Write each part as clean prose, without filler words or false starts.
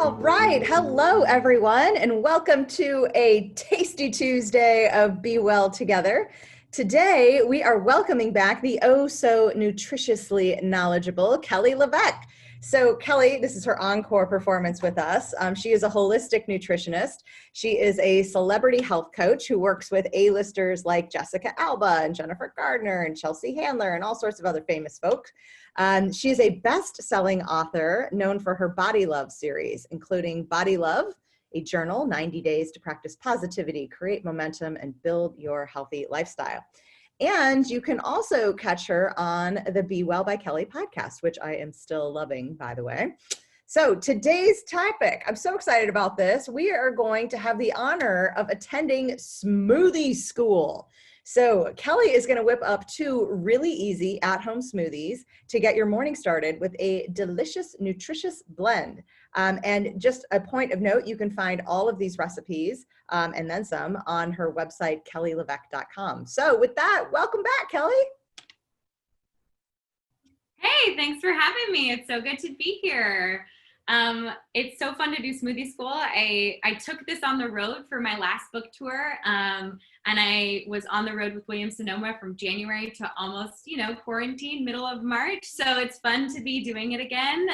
All right. Hello, everyone, and welcome to a tasty Tuesday of Be Well Together. Today, we are welcoming back the oh so nutritiously knowledgeable Kelly LeVeque. So Kelly, this is her encore performance with us. She is a holistic nutritionist. She is a celebrity health coach who works with A-listers like Jessica Alba and Jennifer Gardner and Chelsea Handler and all sorts of other famous folks. She is a best-selling author known for her Body Love series, including Body Love, a journal, 90 Days to Practice Positivity, Create Momentum, and Build Your Healthy Lifestyle. And you can also catch her on the Be Well by Kelly podcast, which I am still loving, by the way. So today's topic, I'm so excited about this. We are going to have the honor of attending smoothie school. So Kelly is going to whip up 2 really easy at-home smoothies to get your morning started with a delicious, nutritious blend. And just a point of note, you can find all of these recipes and then some on her website, kellyleveque.com. So with that, welcome back, Kelly. Hey, thanks for having me. It's so good to be here. It's so fun to do smoothie school. I took this on the road for my last book tour, and I was on the road with Williams-Sonoma from January to almost, quarantine, middle of March. So it's fun to be doing it again.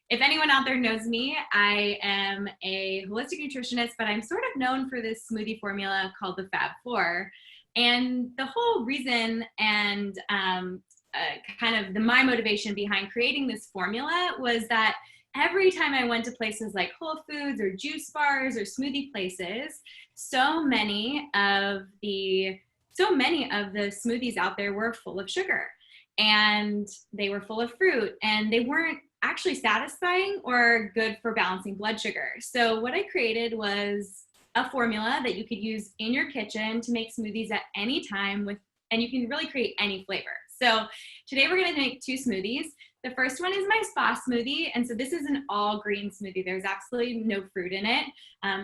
If anyone out there knows me, I am a holistic nutritionist, but I'm sort of known for this smoothie formula called the Fab Four. And the whole reason and kind of my motivation behind creating this formula was that every time I went to places like Whole Foods or juice bars or smoothie places, so many of the smoothies out there were full of sugar, and they were full of fruit, and they weren't actually satisfying or good for balancing blood sugar. So what I created was a formula that you could use in your kitchen to make smoothies at any time and you can really create any flavor. So today we're going to make 2 smoothies. The first one is my spa smoothie. And so this is an all green smoothie. There's absolutely no fruit in it.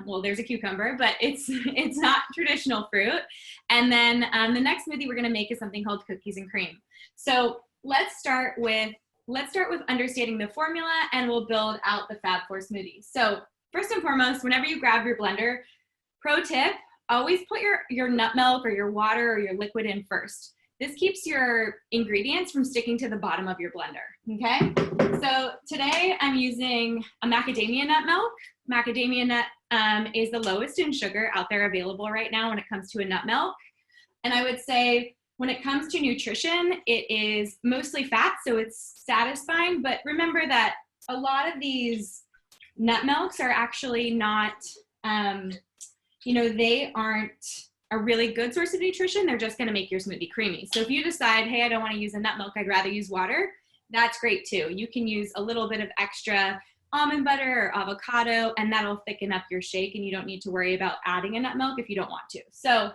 Well, there's a cucumber, but it's not traditional fruit. And then the next smoothie we're going to make is something called cookies and cream. So let's start with understanding the formula, and we'll build out the Fab Four Smoothie. So first and foremost, whenever you grab your blender, pro tip, always put your nut milk or your water or your liquid in first. This keeps your ingredients from sticking to the bottom of your blender, okay? So today I'm using a macadamia nut milk. Macadamia nut is the lowest in sugar out there available right now when it comes to a nut milk. And I would say when it comes to nutrition, it is mostly fat, so it's satisfying. But remember that a lot of these nut milks are actually not, they aren't a really good source of nutrition. They're just going to make your smoothie creamy. So if you decide, hey, I don't want to use a nut milk, I'd rather use water, that's great too. You can use a little bit of extra almond butter or avocado, and that'll thicken up your shake, and you don't need to worry about adding a nut milk if you don't want to. So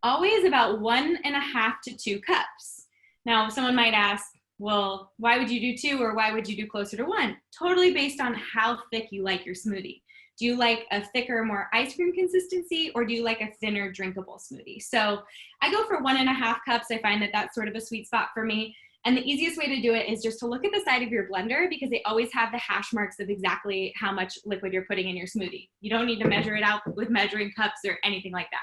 always about 1.5 to 2 cups. Now, someone might ask, well, why would you do 2 or why would you do closer to 1? Totally based on how thick you like your smoothie. Do you like a thicker, more ice cream consistency, or do you like a thinner, drinkable smoothie? So I go for 1.5 cups. I find that that's sort of a sweet spot for me. And the easiest way to do it is just to look at the side of your blender, because they always have the hash marks of exactly how much liquid you're putting in your smoothie. You don't need to measure it out with measuring cups or anything like that.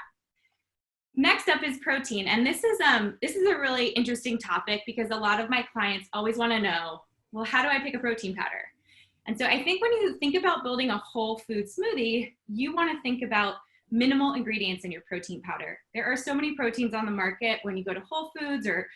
Next up is protein. And this is a really interesting topic, because a lot of my clients always want to know, well, how do I pick a protein powder? And so I think when you think about building a whole food smoothie, you want to think about minimal ingredients in your protein powder. There are so many proteins on the market when you go to Whole Foods or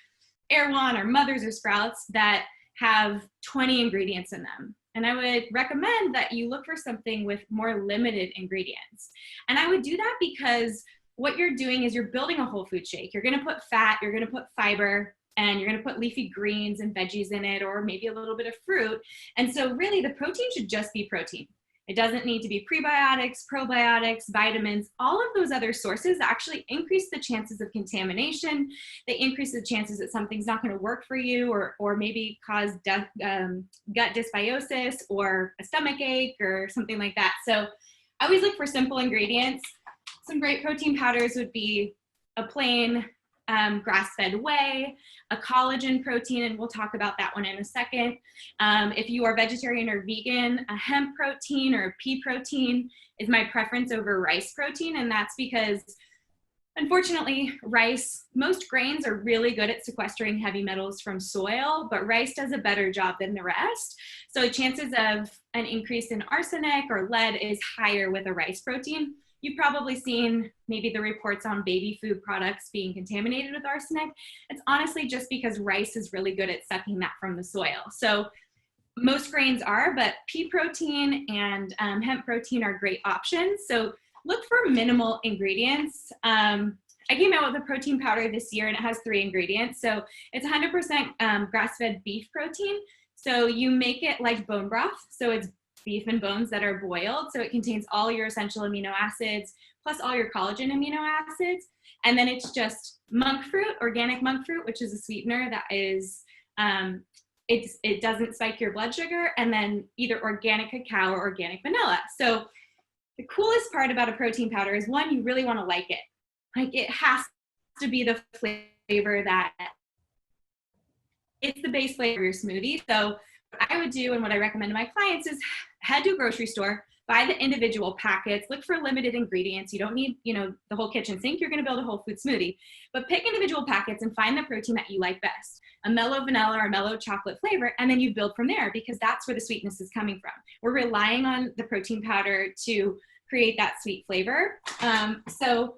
Erewhon or Mother's or Sprouts that have 20 ingredients in them. And I would recommend that you look for something with more limited ingredients. And I would do that because what you're doing is you're building a whole food shake. You're going to put fat, you're going to put fiber, and you're going to put leafy greens and veggies in it, or maybe a little bit of fruit. And so really the protein should just be protein. It doesn't need to be prebiotics, probiotics, vitamins. All of those other sources actually increase the chances of contamination. They increase the chances that something's not going to work for you, or maybe cause gut dysbiosis or a stomach ache or something like that. So I always look for simple ingredients. Some great protein powders would be a plain grass-fed whey, a collagen protein, and we'll talk about that one in a second. If you are vegetarian or vegan, a hemp protein or a pea protein is my preference over rice protein, and that's because unfortunately, most grains are really good at sequestering heavy metals from soil, but rice does a better job than the rest. So chances of an increase in arsenic or lead is higher with a rice protein. You've probably seen maybe the reports on baby food products being contaminated with arsenic. It's honestly just because rice is really good at sucking that from the soil. So most grains are, but pea protein and hemp protein are great options. So look for minimal ingredients. I came out with a protein powder this year and it has 3 ingredients. So it's 100% grass-fed beef protein. So you make it like bone broth. So it's beef and bones that are boiled. So it contains all your essential amino acids, plus all your collagen amino acids. And then it's just monk fruit, organic monk fruit, which is a sweetener that is, it doesn't spike your blood sugar, and then either organic cacao or organic vanilla. So the coolest part about a protein powder is, one, you really want to like it. Like, it has to be the flavor that it's the base flavor of your smoothie. So what I would do and what I recommend to my clients is head to a grocery store, buy the individual packets, look for limited ingredients. You don't need, the whole kitchen sink. You're going to build a whole food smoothie, but pick individual packets and find the protein that you like best, a mellow vanilla or a mellow chocolate flavor, and then you build from there, because that's where the sweetness is coming from. We're relying on the protein powder to create that sweet flavor. So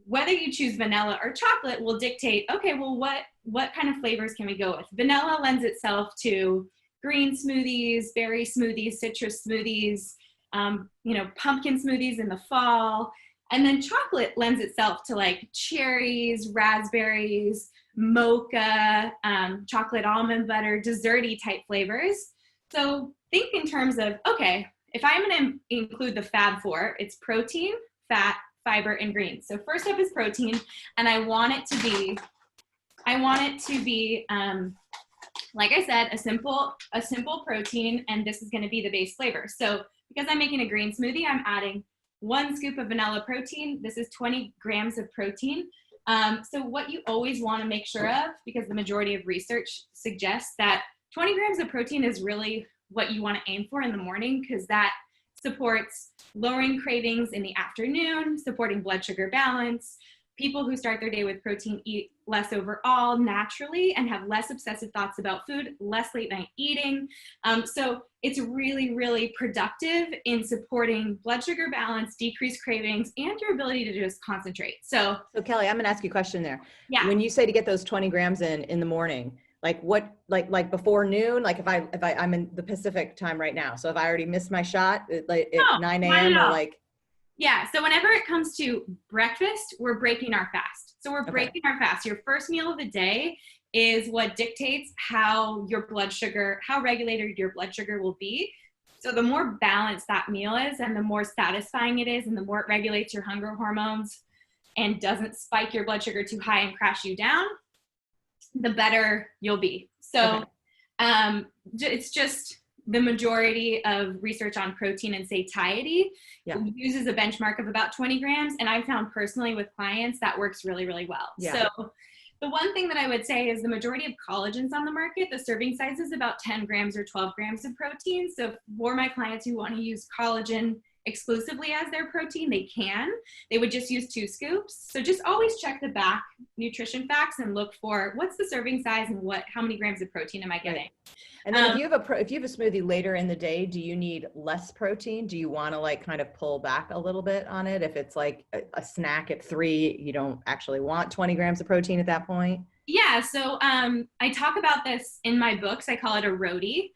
whether you choose vanilla or chocolate will dictate, okay, well, what kind of flavors can we go with? Vanilla lends itself to green smoothies, berry smoothies, citrus smoothies, pumpkin smoothies in the fall. And then chocolate lends itself to like cherries, raspberries, mocha, chocolate almond butter, desserty type flavors. So think in terms of, okay, if I'm going to include the Fab Four, it's protein, fat, fiber, and greens. So first up is protein, and I want it to be, like I said, a simple protein, and this is going to be the base flavor. So because I'm making a green smoothie, I'm adding 1 scoop of vanilla protein. This is 20 grams of protein. So what you always want to make sure of, because the majority of research suggests that 20 grams of protein is really what you want to aim for in the morning, because that supports lowering cravings in the afternoon, supporting blood sugar balance. People who start their day with protein eat less overall naturally and have less obsessive thoughts about food, less late night eating. So it's really, really productive in supporting blood sugar balance, decreased cravings, and your ability to just concentrate. So Kelly, I'm going to ask you a question there. Yeah. When you say to get those 20 grams in the morning, like what, like before noon, like if I'm in the Pacific time right now. So if I already missed my shot at 9 a.m. or like. Yeah, so whenever it comes to breakfast, we're breaking our fast. So we're breaking our fast. Your first meal of the day is what dictates how regulated your blood sugar will be. So the more balanced that meal is, and the more satisfying it is, and the more it regulates your hunger hormones and doesn't spike your blood sugar too high and crash you down, the better you'll be. So it's just the majority of research on protein and satiety uses a benchmark of about 20 grams. And I've found personally with clients that works really, really well. Yeah. So the one thing that I would say is the majority of collagens on the market, the serving size is about 10 grams or 12 grams of protein. So for my clients who want to use collagen exclusively as their protein, they would just use 2 scoops. So just always check the back nutrition facts and look for what's the serving size and how many grams of protein am I getting. Right. And then if you have a smoothie later in the day, do you need less protein? Do you want to like kind of pull back a little bit on it? If it's like a snack at 3, you don't actually want 20 grams of protein at that point? Yeah, so I talk about this in my books. I call it a roadie.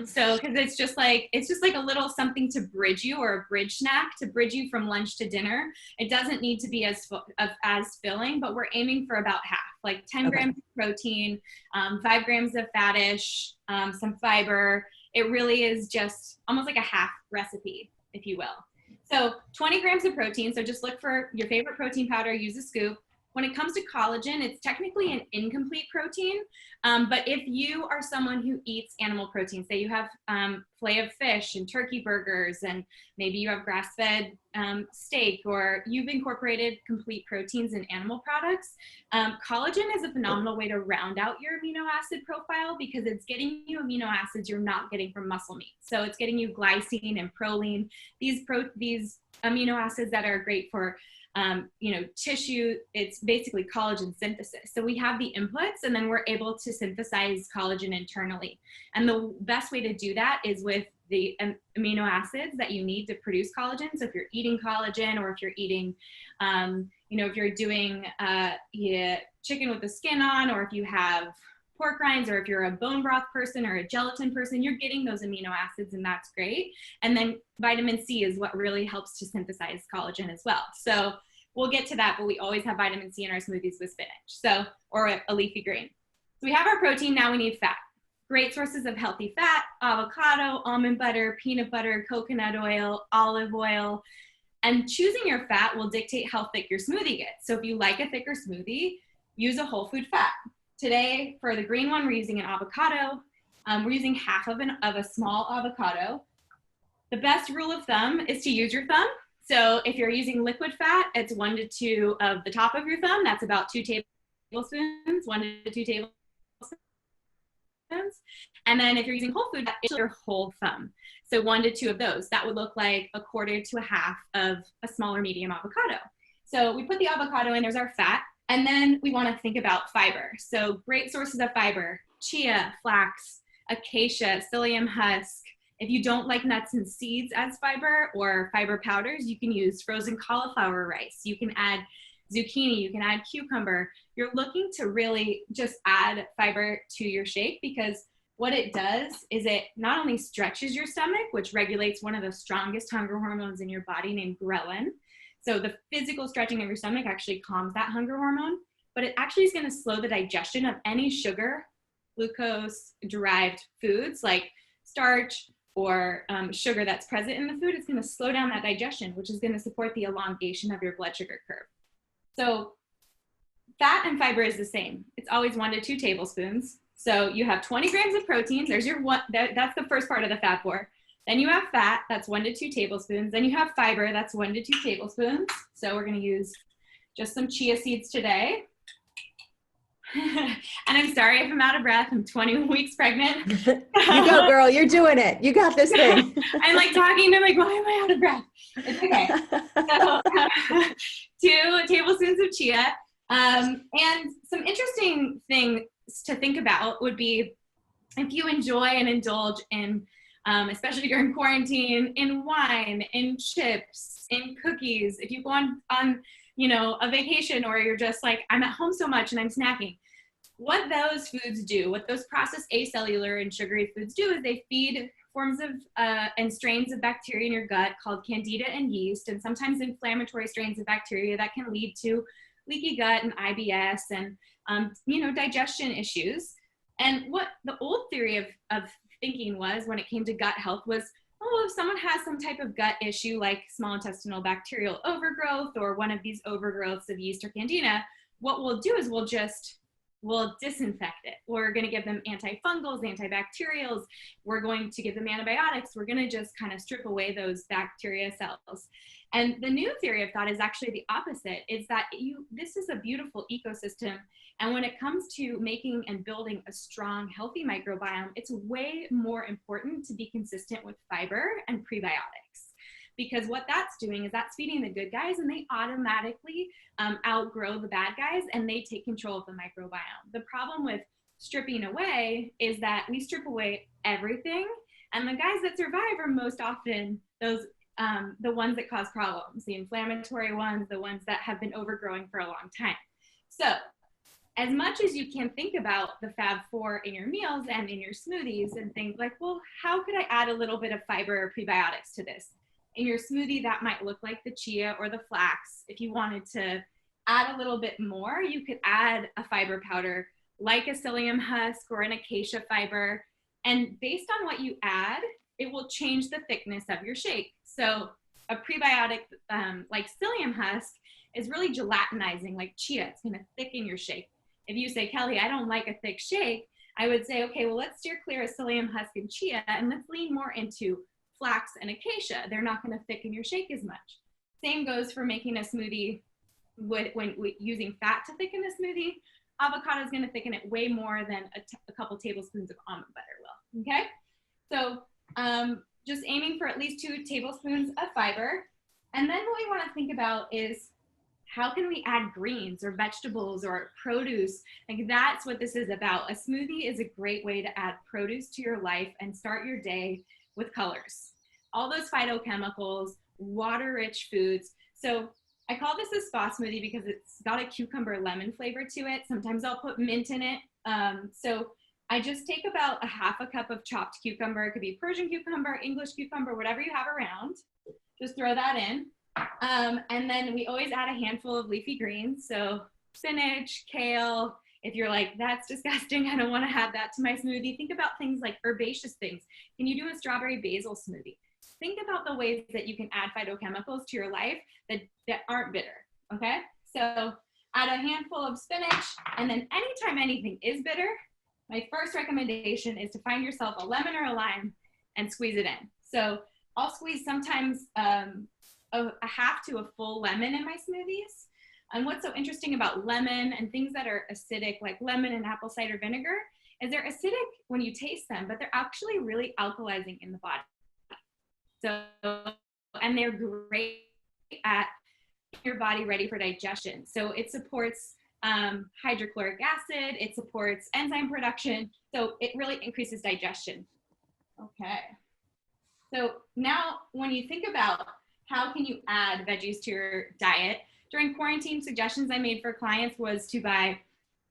So because it's just like a little something to bridge you, or a bridge snack to bridge you from lunch to dinner. It doesn't need to be as filling, but we're aiming for about half, like 10 grams of protein, 5 grams of fatish, some fiber. It really is just almost like a half recipe, if you will. So 20 grams of protein. So just look for your favorite protein powder, use a scoop. when it comes to collagen, it's technically an incomplete protein. But if you are someone who eats animal protein, say you have filet of fish and turkey burgers, and maybe you have grass-fed steak, or you've incorporated complete proteins in animal products, collagen is a phenomenal way to round out your amino acid profile, because it's getting you amino acids you're not getting from muscle meat. So it's getting you glycine and proline, these amino acids that are great for tissue. It's basically collagen synthesis. So we have the inputs, and then we're able to synthesize collagen internally. And the best way to do that is with the amino acids that you need to produce collagen. So if you're eating collagen, or if you're eating, if you're doing chicken with the skin on, or if you have pork rinds, or if you're a bone broth person or a gelatin person, you're getting those amino acids, and that's great. And then vitamin C is what really helps to synthesize collagen as well. So we'll get to that, but we always have vitamin C in our smoothies with spinach, or a leafy green. So we have our protein, now we need fat. Great sources of healthy fat: avocado, almond butter, peanut butter, coconut oil, olive oil. And choosing your fat will dictate how thick your smoothie gets. So if you like a thicker smoothie, use a whole food fat. Today, for the green one, we're using an avocado. We're using half of a small avocado. The best rule of thumb is to use your thumb. So if you're using liquid fat, it's 1 to 2 of the top of your thumb. That's about 2 tablespoons, 1 to 2 tablespoons. And then if you're using whole food, it's your whole thumb. So 1 to 2 of those. That would look like 1/4 to 1/2 of a small or medium avocado. So we put the avocado in, there's our fat. And then we want to think about fiber. So great sources of fiber: chia, flax, acacia, psyllium husk. If you don't like nuts and seeds as fiber or fiber powders, you can use frozen cauliflower rice. You can add zucchini, you can add cucumber. You're looking to really just add fiber to your shake, because what it does is it not only stretches your stomach, which regulates one of the strongest hunger hormones in your body named ghrelin. So the physical stretching of your stomach actually calms that hunger hormone, but it actually is going to slow the digestion of any sugar, glucose-derived foods like starch or sugar that's present in the food. It's going to slow down that digestion, which is going to support the elongation of your blood sugar curve. So fat and fiber is the same. It's always 1 to 2 tablespoons. So you have 20 grams of protein. There's your one. That's the first part of the Fab Four. Then you have fat, that's 1 to 2 tablespoons. Then you have fiber, that's 1 to 2 tablespoons. So we're gonna use just some chia seeds today. And I'm sorry if I'm out of breath, I'm 20 weeks pregnant. You go, girl, you're doing it. You got this thing. I'm like talking to why am I out of breath? It's okay. So 2 tablespoons of chia. And some interesting things to think about would be, if you enjoy and indulge in, especially during quarantine, in wine, in chips, in cookies. If you go on a vacation, or you're just like, I'm at home so much and I'm snacking. What those foods do, what those processed acellular and sugary foods do, is they feed forms of and strains of bacteria in your gut called candida and yeast, and sometimes inflammatory strains of bacteria that can lead to leaky gut and IBS and digestion issues. And what the old theory of thinking was, when it came to gut health, was, if someone has some type of gut issue like small intestinal bacterial overgrowth, or one of these overgrowths of yeast or candida, what we'll do is we'll disinfect it. We're going to give them antifungals, antibacterials. We're going to give them antibiotics. We're going to just kind of strip away those bacteria cells. And the new theory of thought is actually the opposite. It's that this is a beautiful ecosystem. And when it comes to making and building a strong, healthy microbiome, it's way more important to be consistent with fiber and prebiotics. Because what that's doing is that's feeding the good guys, and they automatically outgrow the bad guys, and they take control of the microbiome. The problem with stripping away is that we strip away everything, and the guys that survive are most often those the ones that cause problems, the inflammatory ones, the ones that have been overgrowing for a long time. So as much as you can think about the Fab Four in your meals and in your smoothies, and think like, well, how could I add a little bit of fiber or prebiotics to this? In your smoothie, that might look like the chia or the flax. If you wanted to add a little bit more, you could add a fiber powder like a psyllium husk or an acacia fiber. And based on what you add, it will change the thickness of your shake. So a prebiotic like psyllium husk is really gelatinizing, like chia. It's going to thicken your shake. If you say, Kelly, I don't like a thick shake, I would say, okay, well, let's steer clear of psyllium husk and chia, and let's lean more into flax and acacia. They're not going to thicken your shake as much. Same goes for making a smoothie when using fat to thicken a smoothie. Avocado is going to thicken it way more than a couple tablespoons of almond butter will. Okay, so just aiming for at least 2 tablespoons of fiber. And then what we want to think about is, how can we add greens or vegetables or produce? Like, that's what this is about. A smoothie is a great way to add produce to your life and start your day with colors. All those phytochemicals, water-rich foods. So I call this a spa smoothie because it's got a cucumber lemon flavor to it. Sometimes I'll put mint in it. So I just take about a half a cup of chopped cucumber. It could be Persian cucumber, English cucumber, whatever you have around. Just throw that in. And then we always add a handful of leafy greens. So spinach, kale. If you're like, that's disgusting, I don't want to add that to my smoothie, think about things like herbaceous things. Can you do a strawberry basil smoothie? Think about the ways that you can add phytochemicals to your life that aren't bitter, okay? So add a handful of spinach, and then anytime anything is bitter, my first recommendation is to find yourself a lemon or a lime and squeeze it in. So I'll squeeze sometimes a half to a full lemon in my smoothies. And what's so interesting about lemon and things that are acidic, like lemon and apple cider vinegar, is they're acidic when you taste them, but they're actually really alkalizing in the body. So, and they're great at getting your body ready for digestion. So it supports hydrochloric acid, it supports enzyme production, so it really increases digestion. Okay. So now when you think about how can you add veggies to your diet, during quarantine, suggestions I made for clients was to buy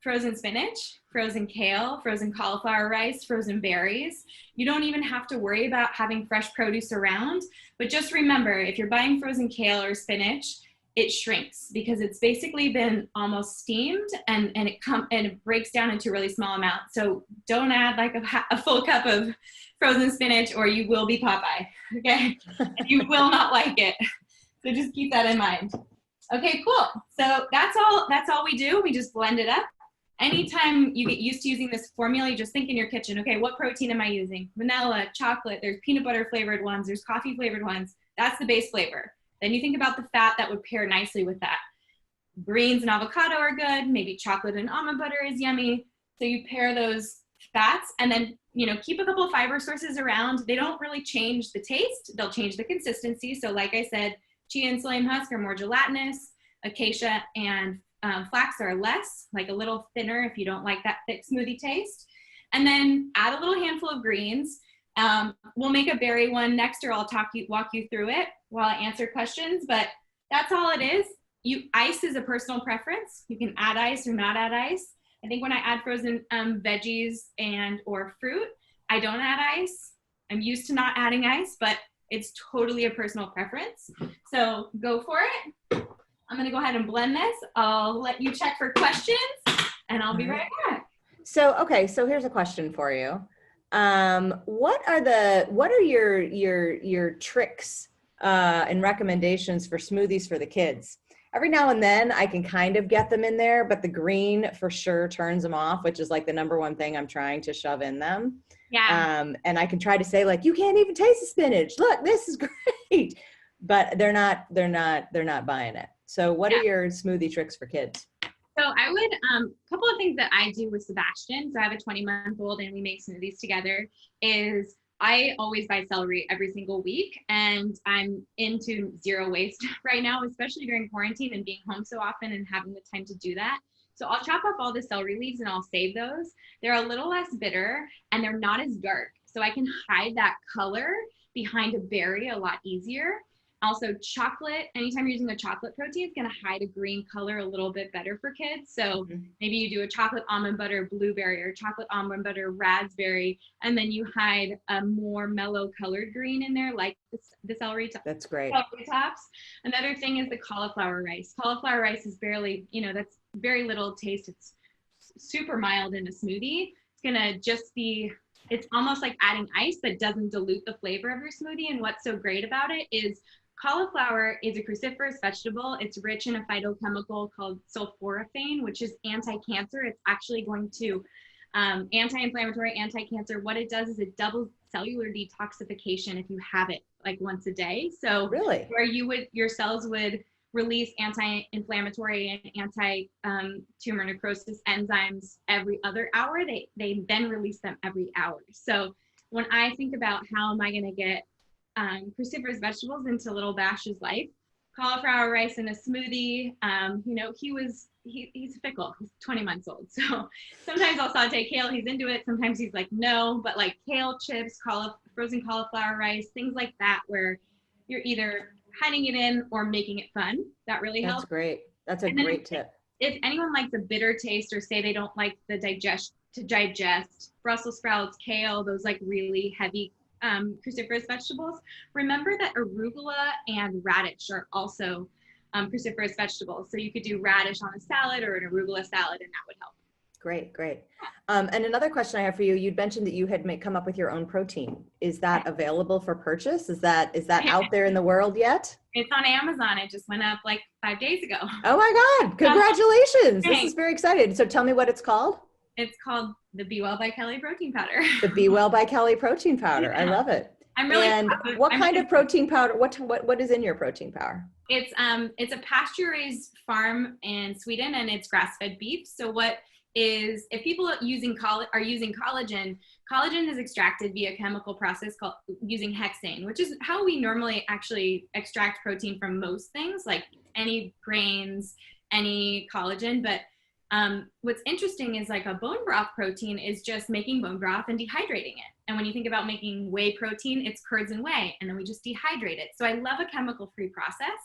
frozen spinach, frozen kale, frozen cauliflower rice, frozen berries. You don't even have to worry about having fresh produce around, but just remember, if you're buying frozen kale or spinach, it shrinks because it's basically been almost steamed and it breaks down into a really small amount. So don't add like a full cup of frozen spinach or you will be Popeye, okay? You will not like it. So just keep that in mind. Okay, cool. So that's all we do. We just blend it up. Anytime you get used to using this formula, you just think in your kitchen, okay, what protein am I using? Vanilla, chocolate, there's peanut butter flavored ones, there's coffee flavored ones. That's the base flavor. Then you think about the fat that would pair nicely with that. Greens and avocado are good. Maybe chocolate and almond butter is yummy. So you pair those fats and then, keep a couple of fiber sources around. They don't really change the taste. They'll change the consistency. So like I said, chia and psyllium husk are more gelatinous. Acacia and flax are less, like a little thinner if you don't like that thick smoothie taste. And then add a little handful of greens. We'll make a berry one next, or I'll walk you through it while I answer questions, but that's all it is. Ice is a personal preference. You can add ice or not add ice. I think when I add frozen veggies or fruit, I don't add ice. I'm used to not adding ice, but it's totally a personal preference. So go for it. I'm gonna go ahead and blend this. I'll let you check for questions and I'll be right back. So, okay, so here's a question for you. What are your tricks and recommendations for smoothies for the kids? Every now and then I can kind of get them in there, but the green for sure turns them off, which is like the number one thing I'm trying to shove in them. Yeah. And I can try to say like, you can't even taste the spinach. Look, this is great. But they're not buying it. So what are your smoothie tricks for kids? So I would, a couple of things that I do with Sebastian, so I have a 20-month-old and we make smoothies together, is I always buy celery every single week, and I'm into zero waste right now, especially during quarantine and being home so often and having the time to do that. So I'll chop up all the celery leaves and I'll save those. They're a little less bitter and they're not as dark. So I can hide that color behind a berry a lot easier. Also chocolate, anytime you're using a chocolate protein, it's going to hide a green color a little bit better for kids. So maybe you do a chocolate almond butter blueberry or chocolate almond butter raspberry, and then you hide a more mellow colored green in there, like the celery tops. That's great. Celery tops. Another thing is the cauliflower rice. Cauliflower rice is barely, that's very little taste. It's super mild in a smoothie. It's going to just be, it's almost like adding ice that doesn't dilute the flavor of your smoothie. And what's so great about it is cauliflower is a cruciferous vegetable. It's rich in a phytochemical called sulforaphane, which is anti-cancer. It's actually going to anti-inflammatory, anti-cancer. What it does is it doubles cellular detoxification if you have it like once a day. So Really? where your cells would release anti-inflammatory and anti-tumor necrosis enzymes every other hour, they then release them every hour. So when I think about how am I going to get cruciferous vegetables into little Bash's life, cauliflower rice in a smoothie, he's fickle. He's 20 months old. So sometimes I'll saute kale. He's into it. Sometimes he's like, no, but like kale chips, frozen cauliflower rice, things like that, where you're either hiding it in or making it fun. That really helps. That's great. That's a great tip. If anyone likes a bitter taste or say they don't like to digest Brussels sprouts, kale, those like really heavy cruciferous vegetables, remember that arugula and radish are also cruciferous vegetables. So you could do radish on a salad or an arugula salad, and that would help. Great, great. And another question I have for you, you'd mentioned that you had come up with your own protein. Is that available for purchase? Is that out there in the world yet? It's on Amazon. It just went up like 5 days ago. Oh my God, congratulations. This is very exciting. So tell me what it's called. It's called the Be Well by Kelly protein powder. The Be Well by Kelly protein powder. I love it. I'm really what kind of protein powder? What is in your protein powder? It's a pasture-raised farm in Sweden, and it's grass-fed beef. So if people are using collagen is extracted via a chemical process called using hexane, which is how we normally actually extract protein from most things, like any grains, any collagen. But what's interesting is like a bone broth protein is just making bone broth and dehydrating it. And when you think about making whey protein, it's curds and whey, and then we just dehydrate it. So I love a chemical-free process.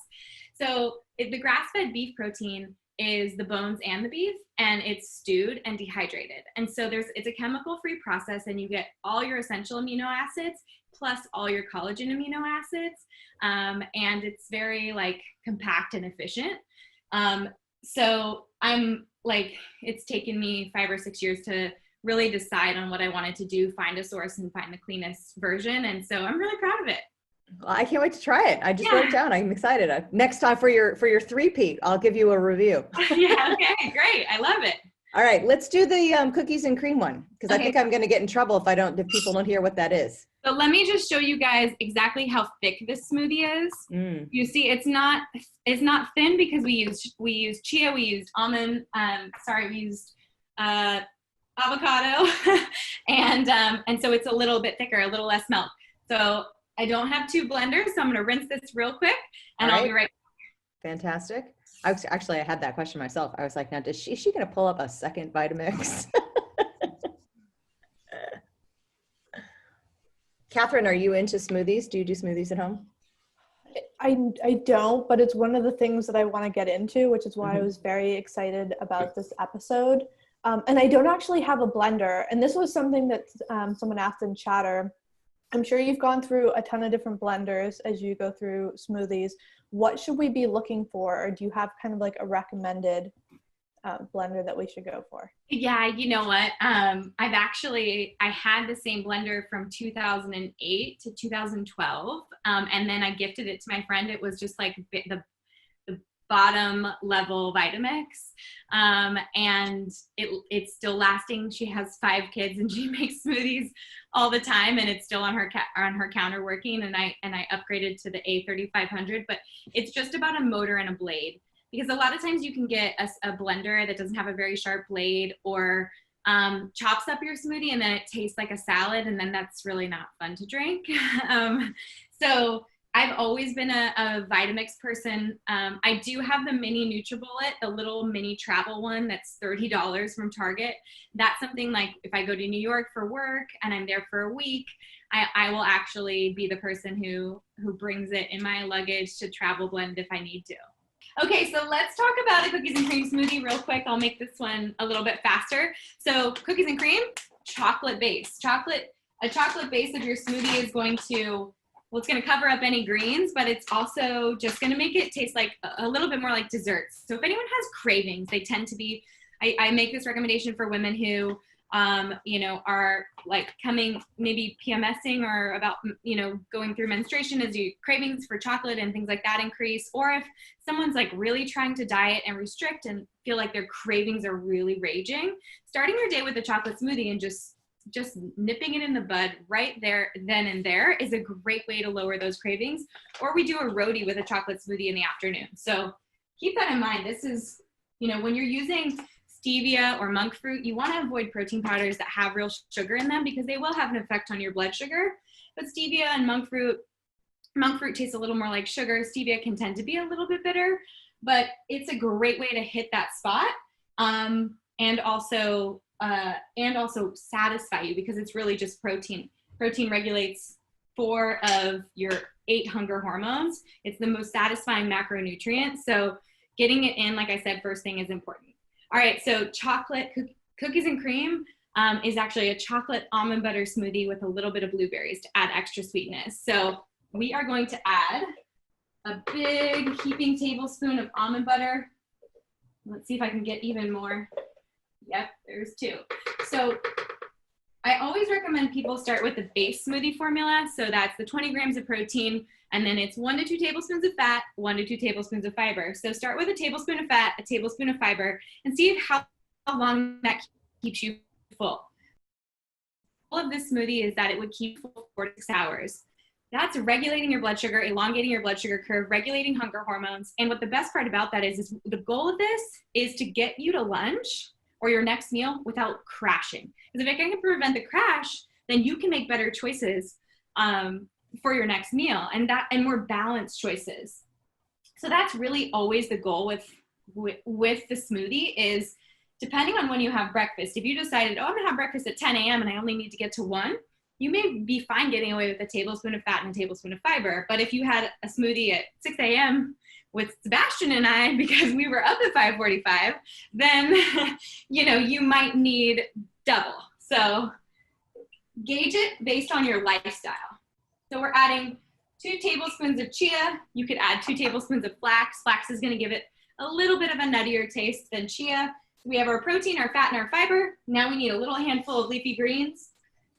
So the grass-fed beef protein is the bones and the beef, and it's stewed and dehydrated. And so it's a chemical-free process, and you get all your essential amino acids plus all your collagen amino acids. And it's very like compact and efficient. So I'm like, it's taken me 5 or 6 years to really decide on what I wanted to do, find a source and find the cleanest version. And so I'm really proud of it. Well, I can't wait to try it. I just wrote it down. I'm excited. Next time for your three-peat, I'll give you a review. Yeah, okay, great. I love it. All right, let's do the cookies and cream one, because I think I'm going to get in trouble if people don't hear what that is. So let me just show you guys exactly how thick this smoothie is. You see, it's not thin because we used chia, we used almond, we used avocado, and so it's a little bit thicker, a little less milk. So I don't have 2 blenders, so I'm going to rinse this real quick, and I'll be right back. Fantastic. I had that question myself. I was like, now, is she going to pull up a second Vitamix? Catherine, are you into smoothies? Do you do smoothies at home? I don't, but it's one of the things that I want to get into, which is why I was very excited about this episode. And I don't actually have a blender. And this was something that someone asked in chatter. I'm sure you've gone through a ton of different blenders as you go through smoothies. What should we be looking for? Or do you have kind of like a recommended blender that we should go for? Yeah, you know what? I had the same blender from 2008 to 2012. And then I gifted it to my friend. It was just like the bottom level Vitamix. And it's still lasting. She has 5 kids and she makes smoothies all the time, and it's still on her counter working. And I upgraded to the A3500, but it's just about a motor and a blade, because a lot of times you can get a blender that doesn't have a very sharp blade, or chops up your smoothie and then it tastes like a salad, and then that's really not fun to drink. So I've always been a Vitamix person. I do have the mini NutriBullet, the little mini travel one that's $30 from Target. That's something like if I go to New York for work and I'm there for a week, I will actually be the person who brings it in my luggage to travel blend if I need to. Okay, so let's talk about a cookies and cream smoothie real quick. I'll make this one a little bit faster. So cookies and cream, chocolate base. A chocolate base of your smoothie is going to, it's going to cover up any greens, but it's also just going to make it taste like a little bit more like desserts. So if anyone has cravings, they tend to be, I make this recommendation for women who you know, are like coming, maybe PMSing or about, you know, going through menstruation, as you cravings for chocolate and things like that increase, or if someone's like really trying to diet and restrict and feel like their cravings are really raging, starting your day with a chocolate smoothie and just nipping it in the bud right there, then and there, is a great way to lower those cravings. Or we do a roadie with a chocolate smoothie in the afternoon. So keep that in mind. This is, you know, when you're using stevia or monk fruit, you want to avoid protein powders that have real sugar in them, because they will have an effect on your blood sugar. But stevia and monk fruit tastes a little more like sugar. Stevia can tend to be a little bit bitter, but it's a great way to hit that spot, and also satisfy you, because it's really just protein. Protein regulates 4 of your 8 hunger hormones. It's the most satisfying macronutrient. So getting it in, like I said, first thing is important. All right, so chocolate cookies and cream is actually a chocolate almond butter smoothie with a little bit of blueberries to add extra sweetness. So we are going to add a big heaping tablespoon of almond butter. Let's see if I can get even more. Yep, there's 2. So I always recommend people start with the base smoothie formula. So that's the 20 grams of protein, and then it's 1 to 2 tablespoons of fat, 1 to 2 tablespoons of fiber. So start with a tablespoon of fat, a tablespoon of fiber, and see how long that keeps you full. All of this smoothie is that it would keep you full for 4 to 6 hours. That's regulating your blood sugar, elongating your blood sugar curve, regulating hunger hormones. And what the best part about that is the goal of this is to get you to lunch or your next meal without crashing. Because if I can prevent the crash, then you can make better choices for your next meal, and more balanced choices. So that's really always the goal with the smoothie, is depending on when you have breakfast. If you decided, oh, I'm gonna have breakfast at 10 a.m. and I only need to get to 1, you may be fine getting away with a tablespoon of fat and a tablespoon of fiber. But if you had a smoothie at 6 a.m. with Sebastian and I, because we were up at 5:45, then you know, you might need double. So gauge it based on your lifestyle. So we're adding 2 tablespoons of chia. You could add 2 tablespoons of flax. Flax is going to give it a little bit of a nuttier taste than chia. We have our protein, our fat, and our fiber. Now we need a little handful of leafy greens.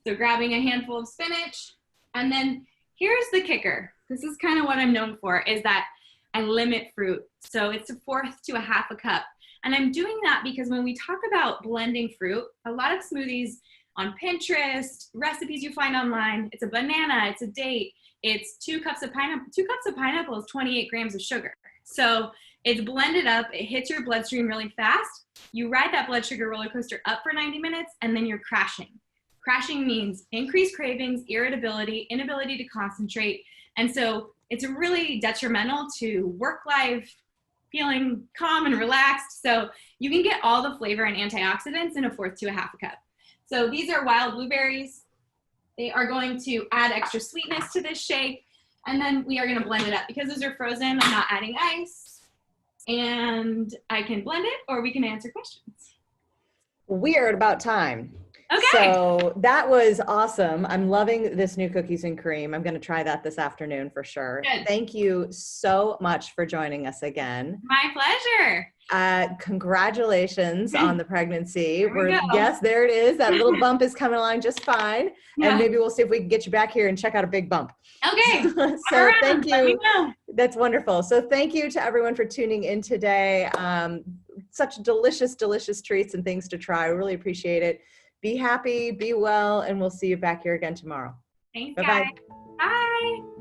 So grabbing a handful of spinach. And then here's the kicker. This is kind of what I'm known for, is that I limit fruit. So it's 1/4 to 1/2 cup. And I'm doing that because when we talk about blending fruit, a lot of smoothies on Pinterest, recipes you find online, it's a banana, it's a date, it's 2 cups of pineapple. 2 cups of pineapple is 28 grams of sugar. So it's blended up, it hits your bloodstream really fast. You ride that blood sugar roller coaster up for 90 minutes, and then you're crashing. Crashing means increased cravings, irritability, inability to concentrate. And so it's really detrimental to work life, feeling calm and relaxed. So you can get all the flavor and antioxidants in 1/4 to 1/2 cup. So these are wild blueberries. They are going to add extra sweetness to this shake. And then we are going to blend it up. Because those are frozen, I'm not adding ice. And I can blend it, or we can answer questions. We are at about time. Okay. So that was awesome. I'm loving this new cookies and cream. I'm going to try that this afternoon for sure. Good. Thank you so much for joining us again. My pleasure. Congratulations on the pregnancy. Go. Yes, there it is. That little bump is coming along just fine. Yeah. And maybe we'll see if we can get you back here and check out a big bump. Okay. So thank Let me you. know. That's wonderful. So thank you to everyone for tuning in today. Such delicious, delicious treats and things to try. I really appreciate it. Be happy, be well, and we'll see you back here again tomorrow. Thanks, Bye-bye. guys. Bye.